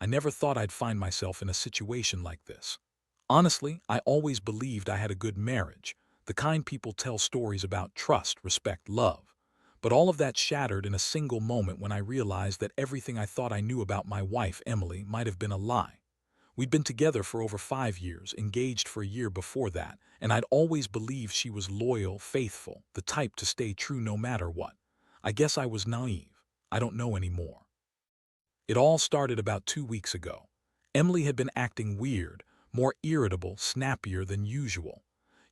I never thought I'd find myself in a situation like this. Honestly, I always believed I had a good marriage, the kind people tell stories about: trust, respect, love. But all of that shattered in a single moment when I realized that everything I thought I knew about my wife, Emily, might have been a lie. We'd been together for over 5 years, engaged for a year before that, and I'd always believed she was loyal, faithful, the type to stay true no matter what. I guess I was naive. I don't know anymore. It all started about 2 weeks ago. Emily had been acting weird, more irritable, snappier than usual.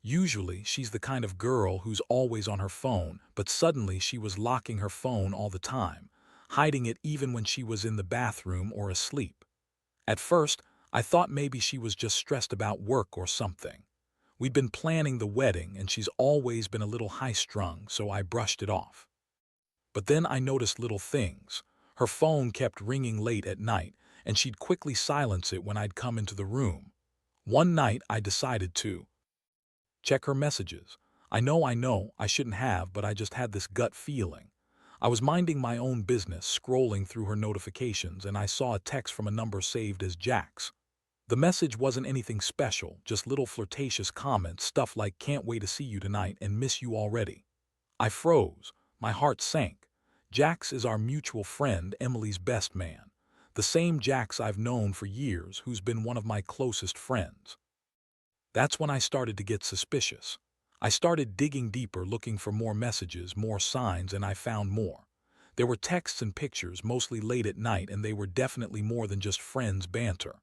Usually, she's the kind of girl who's always on her phone, but suddenly she was locking her phone all the time, hiding it even when she was in the bathroom or asleep. At first, I thought maybe she was just stressed about work or something. We'd been planning the wedding, and she's always been a little high-strung, so I brushed it off. But then I noticed little things. Her phone kept ringing late at night, and she'd quickly silence it when I'd come into the room. One night, I decided to check her messages. I know, I shouldn't have, but I just had this gut feeling. I was minding my own business, scrolling through her notifications, and I saw a text from a number saved as Jack's. The message wasn't anything special, just little flirtatious comments, stuff like "can't wait to see you tonight" and "miss you already." I froze. My heart sank. Jax is our mutual friend, Emily's best man. The same Jax I've known for years, who's been one of my closest friends. That's when I started to get suspicious. I started digging deeper, looking for more messages, more signs, and I found more. There were texts and pictures, mostly late at night, and they were definitely more than just friends' banter.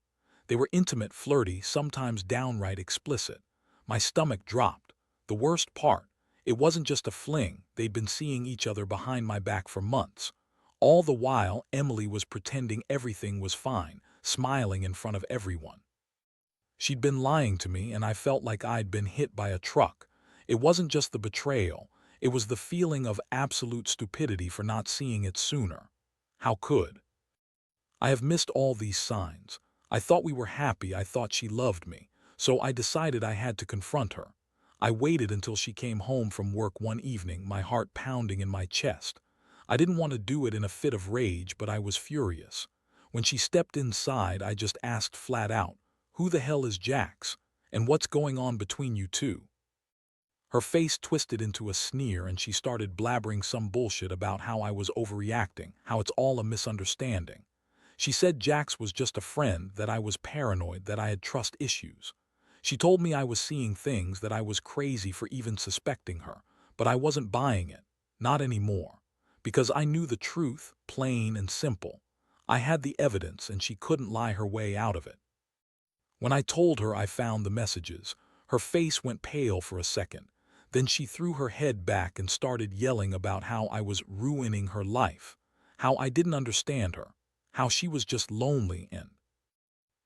They were intimate, flirty, sometimes downright explicit. My stomach dropped. The worst part, it wasn't just a fling. They'd been seeing each other behind my back for months. All the while, Emily was pretending everything was fine, smiling in front of everyone. She'd been lying to me, and I felt like I'd been hit by a truck. It wasn't just the betrayal. It was the feeling of absolute stupidity for not seeing it sooner. How could I have missed all these signs? I thought we were happy. I thought she loved me. So I decided I had to confront her. I waited until she came home from work one evening, my heart pounding in my chest. I didn't want to do it in a fit of rage, but I was furious. When she stepped inside, I just asked flat out, "Who the hell is Jax? And what's going on between you two?" Her face twisted into a sneer, and she started blabbering some bullshit about how I was overreacting, how it's all a misunderstanding. She said Jax was just a friend, that I was paranoid, that I had trust issues. She told me I was seeing things, that I was crazy for even suspecting her, but I wasn't buying it. Not anymore. Because I knew the truth, plain and simple. I had the evidence, and she couldn't lie her way out of it. When I told her I found the messages, her face went pale for a second. Then she threw her head back and started yelling about how I was ruining her life, how I didn't understand her, how she was just lonely and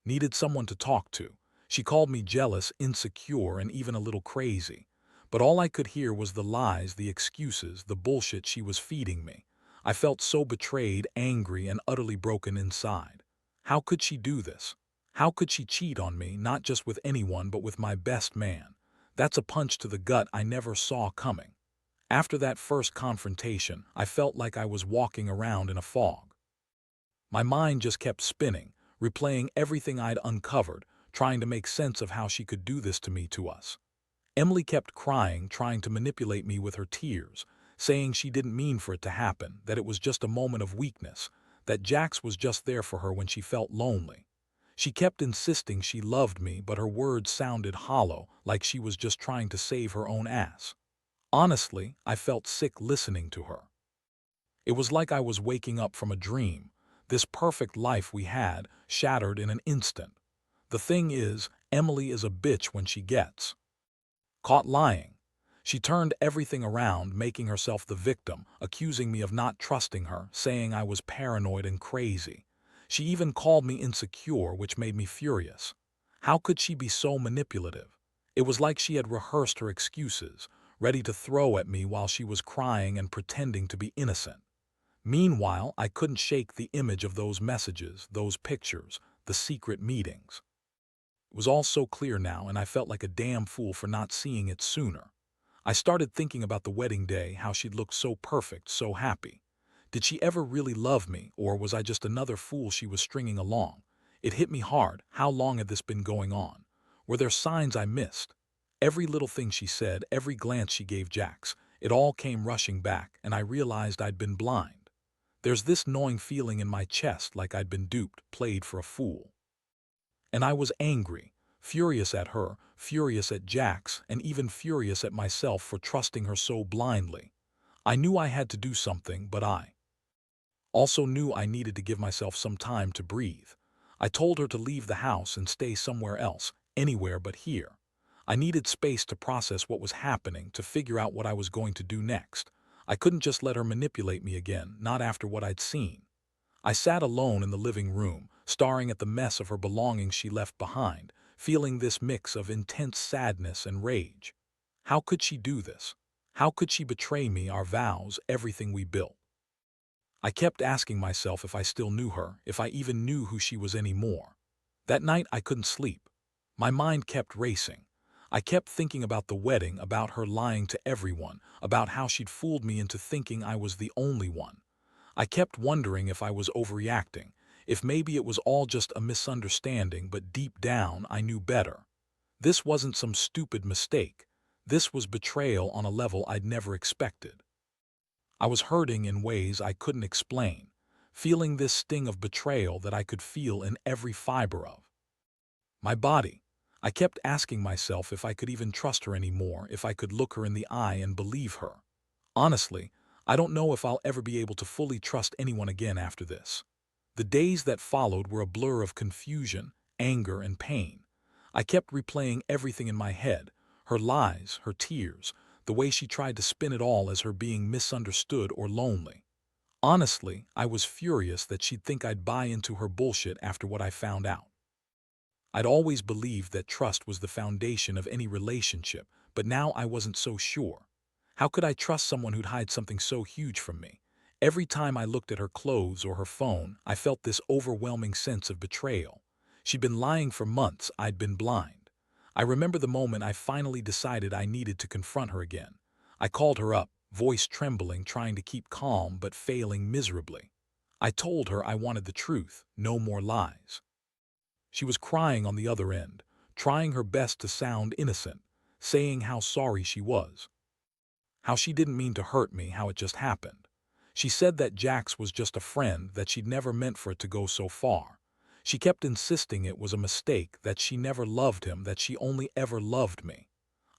needed someone to talk to. She called me jealous, insecure, and even a little crazy. But all I could hear was the lies, the excuses, the bullshit she was feeding me. I felt so betrayed, angry, and utterly broken inside. How could she do this? How could she cheat on me, not just with anyone, but with my best man? That's a punch to the gut I never saw coming. After that first confrontation, I felt like I was walking around in a fog. My mind just kept spinning, replaying everything I'd uncovered, trying to make sense of how she could do this to me, to us. Emily kept crying, trying to manipulate me with her tears, saying she didn't mean for it to happen, that it was just a moment of weakness, that Jax was just there for her when she felt lonely. She kept insisting she loved me, but her words sounded hollow, like she was just trying to save her own ass. Honestly, I felt sick listening to her. It was like I was waking up from a dream. This perfect life we had, shattered in an instant. The thing is, Emily is a bitch when she gets caught lying. She turned everything around, making herself the victim, accusing me of not trusting her, saying I was paranoid and crazy. She even called me insecure, which made me furious. How could she be so manipulative? It was like she had rehearsed her excuses, ready to throw at me while she was crying and pretending to be innocent. Meanwhile, I couldn't shake the image of those messages, those pictures, the secret meetings. It was all so clear now, and I felt like a damn fool for not seeing it sooner. I started thinking about the wedding day, how she'd looked so perfect, so happy. Did she ever really love me, or was I just another fool she was stringing along? It hit me hard. How long had this been going on? Were there signs I missed? Every little thing she said, every glance she gave Jax, it all came rushing back, and I realized I'd been blind. There's this gnawing feeling in my chest like I'd been duped, played for a fool. And I was angry, furious at her, furious at Jax, and even furious at myself for trusting her so blindly. I knew I had to do something, but I also knew I needed to give myself some time to breathe. I told her to leave the house and stay somewhere else, anywhere but here. I needed space to process what was happening, to figure out what I was going to do next. I couldn't just let her manipulate me again, not after what I'd seen. I sat alone in the living room, staring at the mess of her belongings she left behind, feeling this mix of intense sadness and rage. How could she do this? How could she betray me, our vows, everything we built? I kept asking myself if I still knew her, if I even knew who she was anymore. That night I couldn't sleep. My mind kept racing. I kept thinking about the wedding, about her lying to everyone, about how she'd fooled me into thinking I was the only one. I kept wondering if I was overreacting, if maybe it was all just a misunderstanding, but deep down I knew better. This wasn't some stupid mistake. This was betrayal on a level I'd never expected. I was hurting in ways I couldn't explain, feeling this sting of betrayal that I could feel in every fiber of my body. I kept asking myself if I could even trust her anymore, if I could look her in the eye and believe her. Honestly, I don't know if I'll ever be able to fully trust anyone again after this. The days that followed were a blur of confusion, anger, and pain. I kept replaying everything in my head, her lies, her tears, the way she tried to spin it all as her being misunderstood or lonely. Honestly, I was furious that she'd think I'd buy into her bullshit after what I found out. I'd always believed that trust was the foundation of any relationship, but now I wasn't so sure. How could I trust someone who'd hide something so huge from me? Every time I looked at her clothes or her phone, I felt this overwhelming sense of betrayal. She'd been lying for months, I'd been blind. I remember the moment I finally decided I needed to confront her again. I called her up, voice trembling, trying to keep calm but failing miserably. I told her I wanted the truth, no more lies. She was crying on the other end, trying her best to sound innocent, saying how sorry she was, how she didn't mean to hurt me, how it just happened. She said that Jax was just a friend, that she'd never meant for it to go so far. She kept insisting it was a mistake, that she never loved him, that she only ever loved me.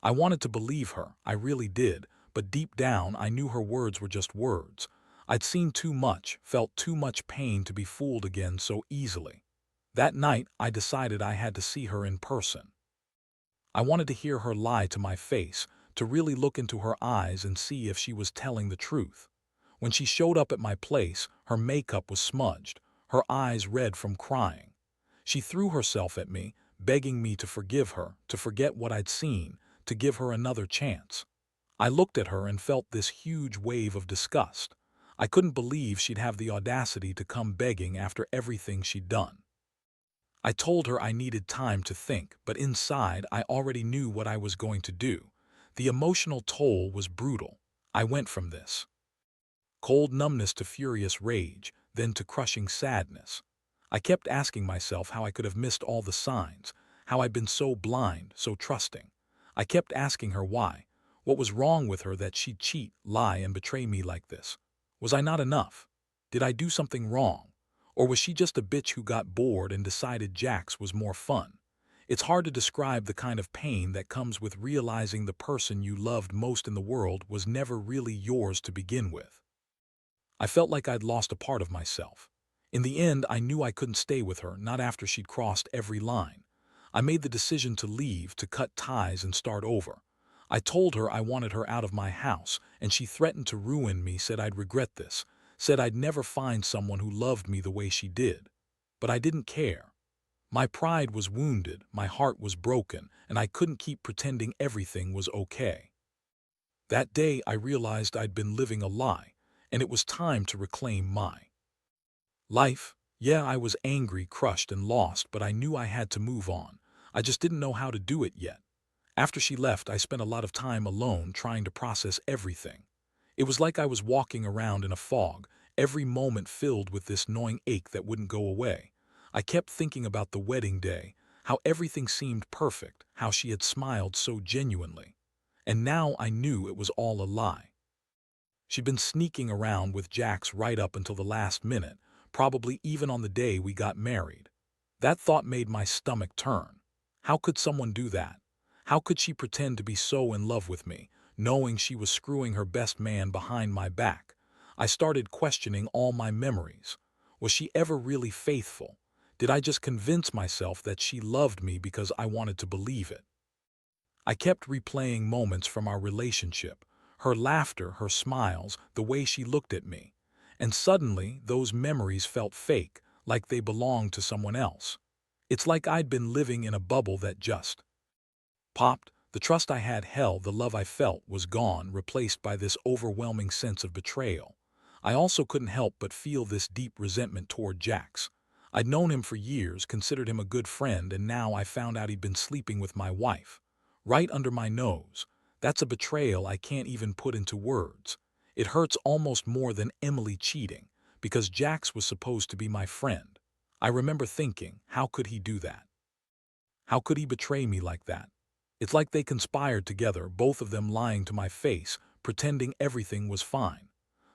I wanted to believe her, I really did, but deep down I knew her words were just words. I'd seen too much, felt too much pain to be fooled again so easily. That night I decided I had to see her in person. I wanted to hear her lie to my face, to really look into her eyes and see if she was telling the truth. When she showed up at my place, her makeup was smudged, her eyes red from crying. She threw herself at me, begging me to forgive her, to forget what I'd seen, to give her another chance. I looked at her and felt this huge wave of disgust. I couldn't believe she'd have the audacity to come begging after everything she'd done. I told her I needed time to think, but inside I already knew what I was going to do. The emotional toll was brutal. I went from this cold numbness to furious rage, then to crushing sadness. I kept asking myself how I could have missed all the signs, how I'd been so blind, so trusting. I kept asking her why. What was wrong with her that she'd cheat, lie, and betray me like this? Was I not enough? Did I do something wrong? Or was she just a bitch who got bored and decided Jax was more fun? It's hard to describe the kind of pain that comes with realizing the person you loved most in the world was never really yours to begin with. I felt like I'd lost a part of myself. In the end, I knew I couldn't stay with her, not after she'd crossed every line. I made the decision to leave, to cut ties and start over. I told her I wanted her out of my house, and she threatened to ruin me, said I'd regret this, said I'd never find someone who loved me the way she did. But I didn't care. My pride was wounded, my heart was broken, and I couldn't keep pretending everything was okay. That day I realized I'd been living a lie, and it was time to reclaim my life. Yeah, I was angry, crushed, and lost, but I knew I had to move on. I just didn't know how to do it yet. After she left, I spent a lot of time alone trying to process everything. It was like I was walking around in a fog, every moment filled with this gnawing ache that wouldn't go away. I kept thinking about the wedding day, how everything seemed perfect, how she had smiled so genuinely. And now I knew it was all a lie. She'd been sneaking around with Jax right up until the last minute, probably even on the day we got married. That thought made my stomach turn. How could someone do that? How could she pretend to be so in love with me, knowing she was screwing her best man behind my back? I started questioning all my memories. Was she ever really faithful? Did I just convince myself that she loved me because I wanted to believe it? I kept replaying moments from our relationship, her laughter, her smiles, the way she looked at me. And suddenly, those memories felt fake, like they belonged to someone else. It's like I'd been living in a bubble that just popped. The trust I had held, the love I felt, was gone, replaced by this overwhelming sense of betrayal. I also couldn't help but feel this deep resentment toward Jax. I'd known him for years, considered him a good friend, and now I found out he'd been sleeping with my wife. Right under my nose. That's a betrayal I can't even put into words. It hurts almost more than Emily cheating, because Jax was supposed to be my friend. I remember thinking, how could he do that? How could he betray me like that? It's like they conspired together, both of them lying to my face, pretending everything was fine.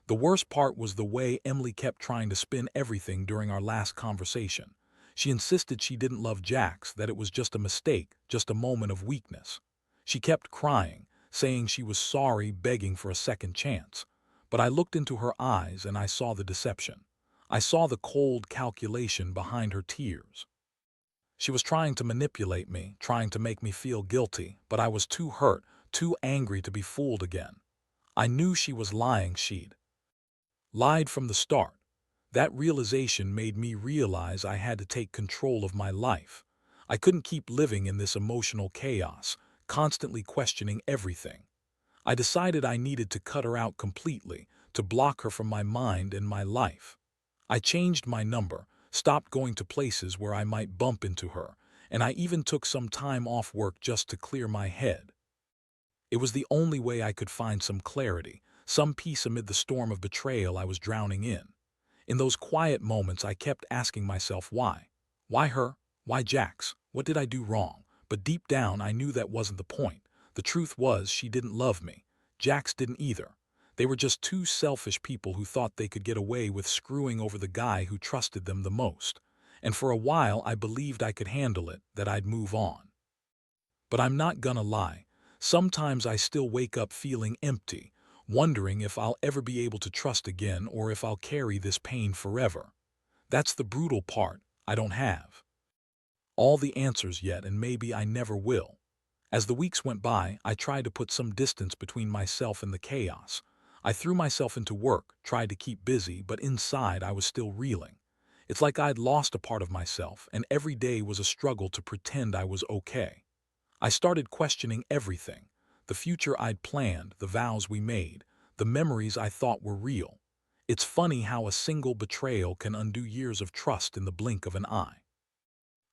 The worst part was the way Emily kept trying to spin everything during our last conversation. She insisted she didn't love Jax, that it was just a mistake, just a moment of weakness. She kept crying, saying she was sorry, begging for a second chance. But I looked into her eyes and I saw the deception. I saw the cold calculation behind her tears. She was trying to manipulate me, trying to make me feel guilty, but I was too hurt, too angry to be fooled again. I knew she was lying. She'd lied from the start. That realization made me realize I had to take control of my life. I couldn't keep living in this emotional chaos, constantly questioning everything. I decided I needed to cut her out completely, to block her from my mind and my life. I changed my number, stopped going to places where I might bump into her, and I even took some time off work just to clear my head. It was the only way I could find some clarity, some peace amid the storm of betrayal I was drowning in. In those quiet moments, I kept asking myself why. Why her? Why Jax? What did I do wrong? But deep down, I knew that wasn't the point. The truth was, she didn't love me. Jax didn't either. They were just two selfish people who thought they could get away with screwing over the guy who trusted them the most. And for a while, I believed I could handle it, that I'd move on. But I'm not gonna lie. Sometimes I still wake up feeling empty, wondering if I'll ever be able to trust again or if I'll carry this pain forever. That's the brutal part. I don't have all the answers yet, and maybe I never will. As the weeks went by, I tried to put some distance between myself and the chaos. I threw myself into work, tried to keep busy, but inside I was still reeling. It's like I'd lost a part of myself, and every day was a struggle to pretend I was okay. I started questioning everything: the future I'd planned, the vows we made, the memories I thought were real. It's funny how a single betrayal can undo years of trust in the blink of an eye.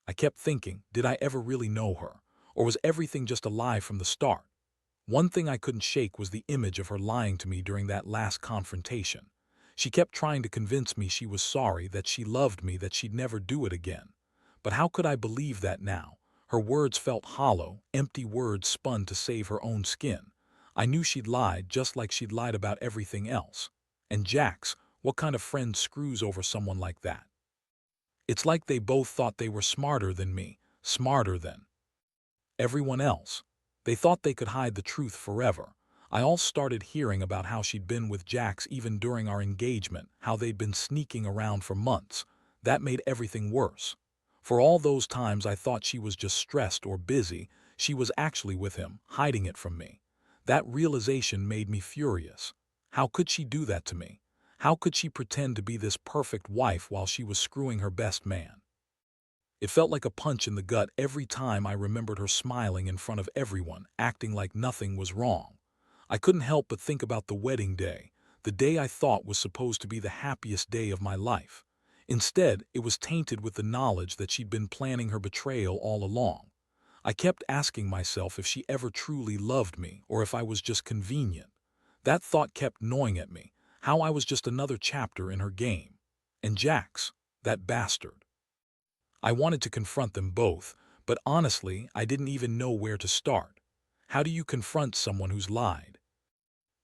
I kept thinking, did I ever really know her? Or was everything just a lie from the start? One thing I couldn't shake was the image of her lying to me during that last confrontation. She kept trying to convince me she was sorry, that she loved me, that she'd never do it again. But how could I believe that now? Her words felt hollow, empty words spun to save her own skin. I knew she'd lied, just like she'd lied about everything else. And Jax, what kind of friend screws over someone like that? It's like they both thought they were smarter than me, smarter than everyone else. They thought they could hide the truth forever. I all started hearing about how she'd been with Jax even during our engagement, how they'd been sneaking around for months. That made everything worse. For all those times I thought she was just stressed or busy, she was actually with him, hiding it from me. That realization made me furious. How could she do that to me? How could she pretend to be this perfect wife while she was screwing her best man? It felt like a punch in the gut every time I remembered her smiling in front of everyone, acting like nothing was wrong. I couldn't help but think about the wedding day, the day I thought was supposed to be the happiest day of my life. Instead, it was tainted with the knowledge that she'd been planning her betrayal all along. I kept asking myself if she ever truly loved me or if I was just convenient. That thought kept gnawing at me, how I was just another chapter in her game. And Jax, that bastard. I wanted to confront them both, but honestly, I didn't even know where to start. How do you confront someone who's lied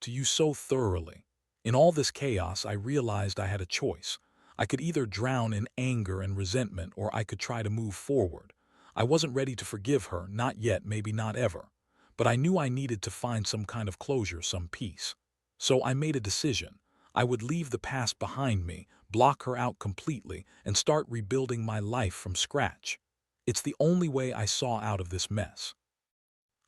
to you so thoroughly? In all this chaos, I realized I had a choice. I could either drown in anger and resentment, or I could try to move forward. I wasn't ready to forgive her, not yet, maybe not ever. But I knew I needed to find some kind of closure, some peace. So I made a decision. I would leave the past behind me, block her out completely, and start rebuilding my life from scratch. It's the only way I saw out of this mess.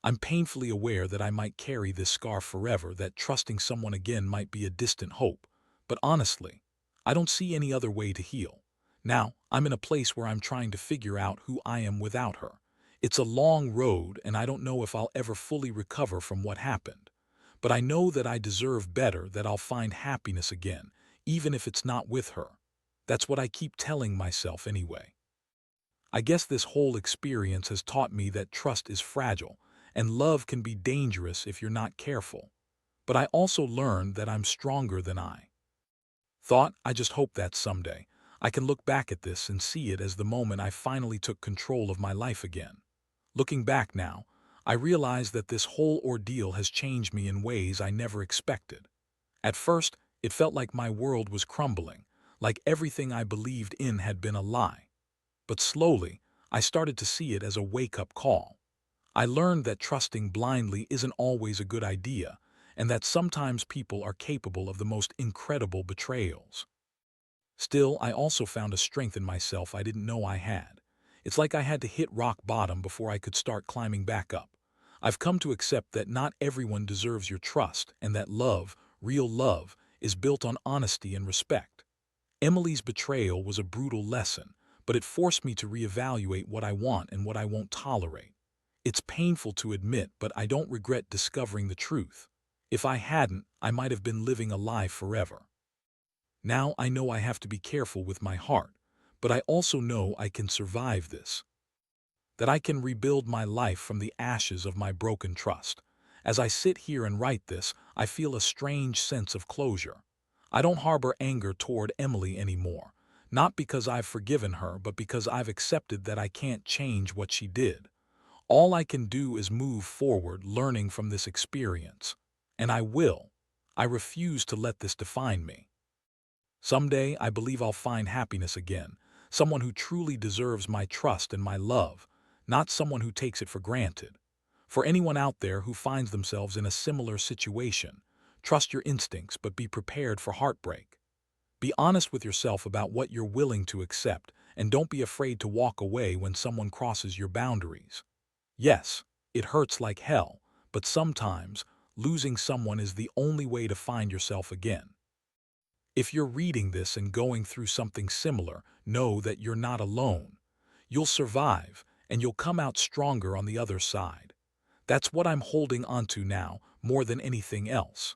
I'm painfully aware that I might carry this scar forever, that trusting someone again might be a distant hope. But honestly, I don't see any other way to heal. Now, I'm in a place where I'm trying to figure out who I am without her. It's a long road, and I don't know if I'll ever fully recover from what happened. But I know that I deserve better, that I'll find happiness again, even if it's not with her. That's what I keep telling myself anyway. I guess this whole experience has taught me that trust is fragile, and love can be dangerous if you're not careful. But I also learned that I'm stronger than I thought. I just hope that someday I can look back at this and see it as the moment I finally took control of my life again. Looking back now, I realize that this whole ordeal has changed me in ways I never expected. At first, it felt like my world was crumbling, like everything I believed in had been a lie. But slowly, I started to see it as a wake-up call. I learned that trusting blindly isn't always a good idea, and that sometimes people are capable of the most incredible betrayals. Still, I also found a strength in myself I didn't know I had. It's like I had to hit rock bottom before I could start climbing back up. I've come to accept that not everyone deserves your trust, and that love, real love, is built on honesty and respect. Emily's betrayal was a brutal lesson, but it forced me to reevaluate what I want and what I won't tolerate. It's painful to admit, but I don't regret discovering the truth. If I hadn't, I might have been living a lie forever. Now I know I have to be careful with my heart, but I also know I can survive this, that I can rebuild my life from the ashes of my broken trust. As I sit here and write this, I feel a strange sense of closure. I don't harbor anger toward Emily anymore, not because I've forgiven her, but because I've accepted that I can't change what she did. All I can do is move forward, learning from this experience. And I will. I refuse to let this define me. Someday, I believe I'll find happiness again, someone who truly deserves my trust and my love, not someone who takes it for granted. For anyone out there who finds themselves in a similar situation, trust your instincts, but be prepared for heartbreak. Be honest with yourself about what you're willing to accept, and don't be afraid to walk away when someone crosses your boundaries. Yes, it hurts like hell, but sometimes losing someone is the only way to find yourself again. If you're reading this and going through something similar, know that you're not alone. You'll survive, and you'll come out stronger on the other side. That's what I'm holding onto now, more than anything else.